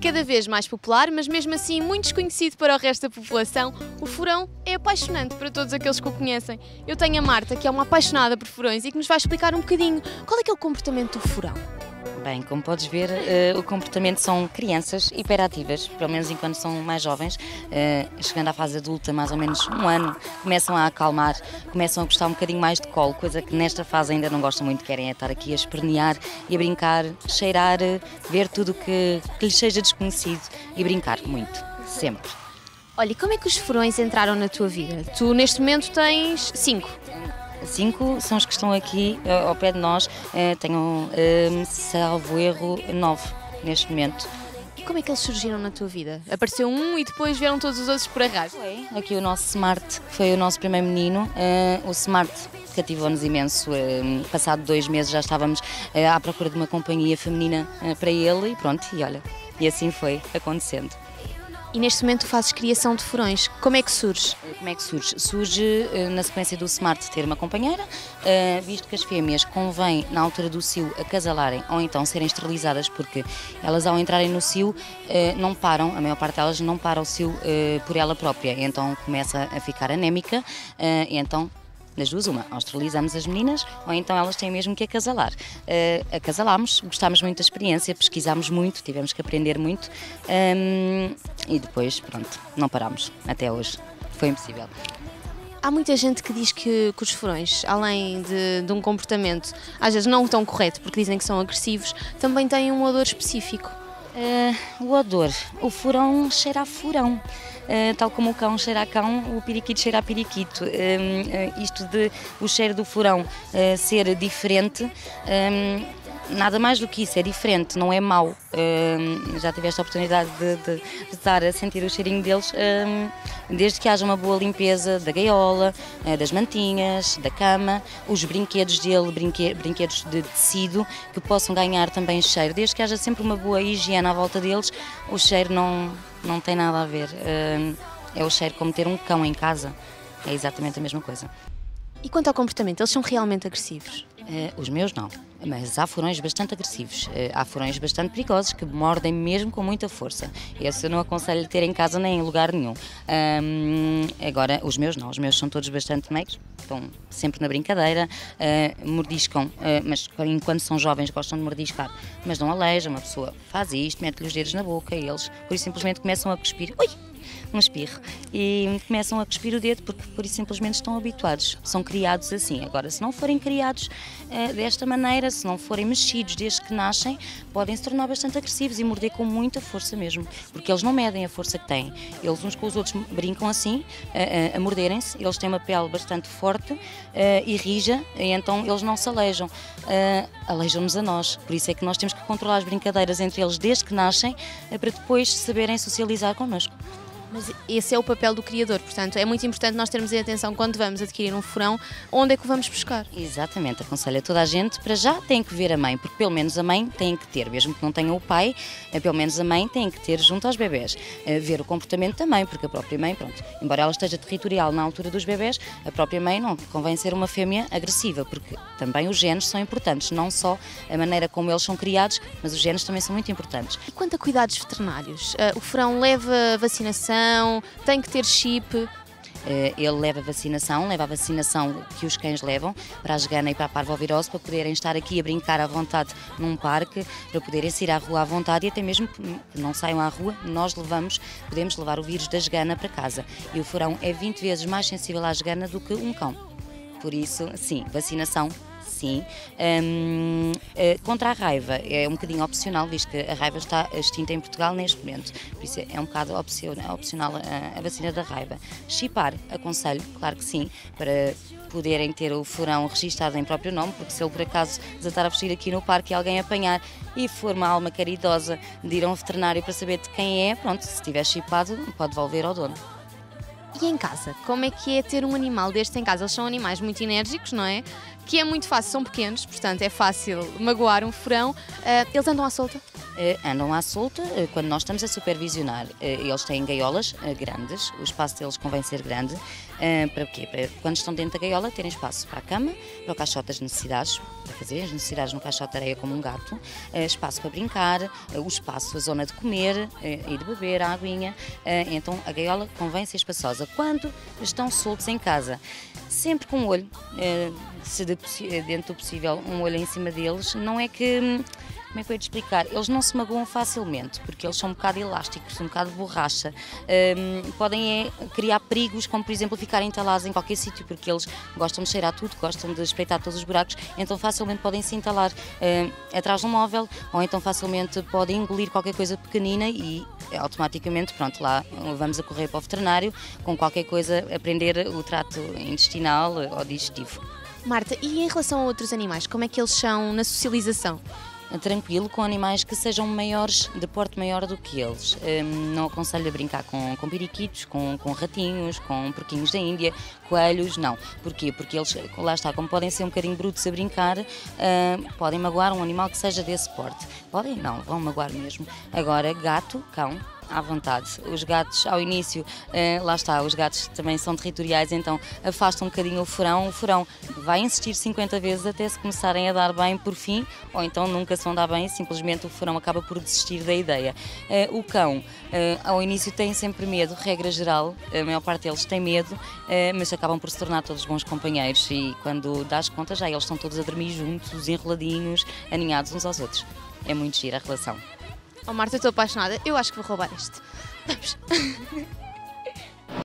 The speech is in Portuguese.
cada vez mais popular, mas mesmo assim muito desconhecido para o resto da população, o furão é apaixonante para todos aqueles que o conhecem. Eu tenho a Marta, que é uma apaixonada por furões e que nos vai explicar um bocadinho qual é que é o comportamento do furão. Bem, como podes ver, o comportamento são crianças hiperativas, pelo menos enquanto são mais jovens, chegando à fase adulta, mais ou menos um ano, começam a acalmar, começam a gostar um bocadinho mais de colo, coisa que nesta fase ainda não gostam muito, querem é estar aqui a espernear e a brincar, cheirar, ver tudo que lhes seja desconhecido e brincar muito, sempre. Olha, e como é que os furões entraram na tua vida? Tu neste momento tens 5. 5 são os que estão aqui ao pé de nós, tenho, salvo erro, 9 neste momento. E como é que eles surgiram na tua vida? Apareceu um e depois vieram todos os outros por arrasto? Foi aqui o nosso Smart, foi o nosso primeiro menino, o Smart cativou-nos imenso, passado 2 meses já estávamos à procura de uma companhia feminina para ele e pronto, e olha, e assim foi acontecendo. E neste momento tu fazes criação de furões. Como é que surge? Como é que surge? Surge na sequência do Smart ter uma companheira, visto que as fêmeas convém, na altura do cio, acasalarem ou então serem esterilizadas, porque elas ao entrarem no cio não param, a maior parte delas não para o cio por ela própria, então começa a ficar anémica, e então das duas, uma, ou esterilizamos as meninas ou então elas têm mesmo que acasalar. Acasalámos, gostámos muito da experiência, pesquisámos muito, tivemos que aprender muito e depois, pronto, não parámos até hoje. Foi impossível. Há muita gente que diz que os furões, além de um comportamento às vezes não tão correto, porque dizem que são agressivos, também têm um odor específico. O odor, o furão cheira a furão. Tal como o cão cheira a cão, o periquito cheira a periquito. Isto de o cheiro do furão ser diferente, nada mais do que isso, é diferente, não é mau. Já tiveste a oportunidade de estar a sentir o cheirinho deles, desde que haja uma boa limpeza da gaiola, das mantinhas, da cama, os brinquedos dele, brinquedos de tecido, que possam ganhar também cheiro. Desde que haja sempre uma boa higiene à volta deles, o cheiro não tem nada a ver. É o cheiro como ter um cão em casa, é exatamente a mesma coisa. E quanto ao comportamento, eles são realmente agressivos? Os meus não, mas há furões bastante agressivos, há furões bastante perigosos que mordem mesmo com muita força. Esse eu não aconselho a ter em casa nem em lugar nenhum. Agora, os meus não, os meus são todos bastante meigos, estão sempre na brincadeira, mordiscam, mas enquanto são jovens gostam de mordiscar, mas não aleijam, uma pessoa faz isto, mete-lhe os dedos na boca e eles, por isso simplesmente começam a cuspir. Ui! Um espirro, e começam a cuspir o dedo porque por isso simplesmente estão habituados, são criados assim. Agora, se não forem criados desta maneira, se não forem mexidos desde que nascem, podem se tornar bastante agressivos e morder com muita força mesmo, porque eles não medem a força que têm, eles uns com os outros brincam assim, a morderem-se, eles têm uma pele bastante forte e rija, e então eles não se aleijam, aleijam-nos a nós, por isso é que nós temos que controlar as brincadeiras entre eles desde que nascem, para depois saberem socializar connosco. Mas esse é o papel do criador, portanto é muito importante nós termos em atenção quando vamos adquirir um furão, onde é que o vamos buscar. Exatamente, aconselho a toda a gente, para já tem que ver a mãe, porque pelo menos a mãe tem que ter, mesmo que não tenha o pai, pelo menos a mãe tem que ter junto aos bebés, ver o comportamento da mãe, porque a própria mãe, pronto, embora ela esteja territorial na altura dos bebés, a própria mãe não convém ser uma fêmea agressiva, porque também os genes são importantes, não só a maneira como eles são criados, mas os genes também são muito importantes. E quanto a cuidados veterinários, o furão leva vacinação? Tem que ter chip? Ele leva a vacinação que os cães levam para a esgana e para a parvovirose, para poderem estar aqui a brincar à vontade num parque, para poderem sair à rua à vontade e até mesmo que não saiam à rua, nós podemos levar o vírus da esgana para casa. E o furão é 20 vezes mais sensível à esgana do que um cão. Por isso, sim, vacinação. Sim. Contra a raiva é um bocadinho opcional, visto que a raiva está extinta em Portugal neste momento, por isso é um bocado opcional a vacina da raiva. Chipar, aconselho, claro que sim, para poderem ter o furão registado em próprio nome, porque se ele por acaso desatar a fugir aqui no parque e alguém apanhar e for uma alma caridosa de ir a um veterinário para saber de quem é, pronto, se estiver chipado pode devolver ao dono. E em casa, como é que é ter um animal destes em casa? Eles são animais muito enérgicos, não é? que é muito fácil, são pequenos, portanto é fácil magoar um furão. Eles andam à solta? Andam à solta quando nós estamos a supervisionar. Eles têm gaiolas grandes, o espaço deles convém ser grande. Para quê? Para quando estão dentro da gaiola terem espaço para a cama, para o caixote das necessidades, para fazer as necessidades no caixote de areia como um gato, espaço para brincar, o espaço, a zona de comer e de beber, a aguinha. Então a gaiola convém ser espaçosa. Quando estão soltos em casa, sempre com o olho, se dentro do possível, um olho em cima deles, não é que... Como é que eu ia te explicar? Eles não se magoam facilmente, porque eles são um bocado elásticos, um bocado de borracha. Podem criar perigos, como por exemplo ficarem entalados em qualquer sítio, porque eles gostam de cheirar tudo, gostam de espreitar todos os buracos, então facilmente podem se entalar atrás de um móvel, ou então facilmente podem engolir qualquer coisa pequenina e automaticamente, pronto, lá vamos a correr para o veterinário, com qualquer coisa aprender o trato intestinal ou digestivo. Marta, e em relação a outros animais, como é que eles são na socialização? Tranquilo, com animais que sejam maiores, de porte maior do que eles. Não aconselho a brincar com periquitos, com ratinhos, com porquinhos da Índia, coelhos, não. Porquê? Porque eles, lá está, como podem ser um bocadinho brutos a brincar, podem magoar um animal que seja desse porte. Podem? Não, vão magoar mesmo. Agora, gato, cão, à vontade. Os gatos, ao início, lá está, os gatos também são territoriais, então afastam um bocadinho o furão vai insistir 50 vezes até se começarem a dar bem por fim, ou então nunca se vão dar bem, simplesmente o furão acaba por desistir da ideia. O cão, ao início tem sempre medo, regra geral, a maior parte deles tem medo, mas acabam por se tornar todos bons companheiros e quando dás conta já eles estão todos a dormir juntos, enroladinhos, aninhados uns aos outros. É muito gira a relação. Oh Marta, estou apaixonada. Eu acho que vou roubar este. Vamos.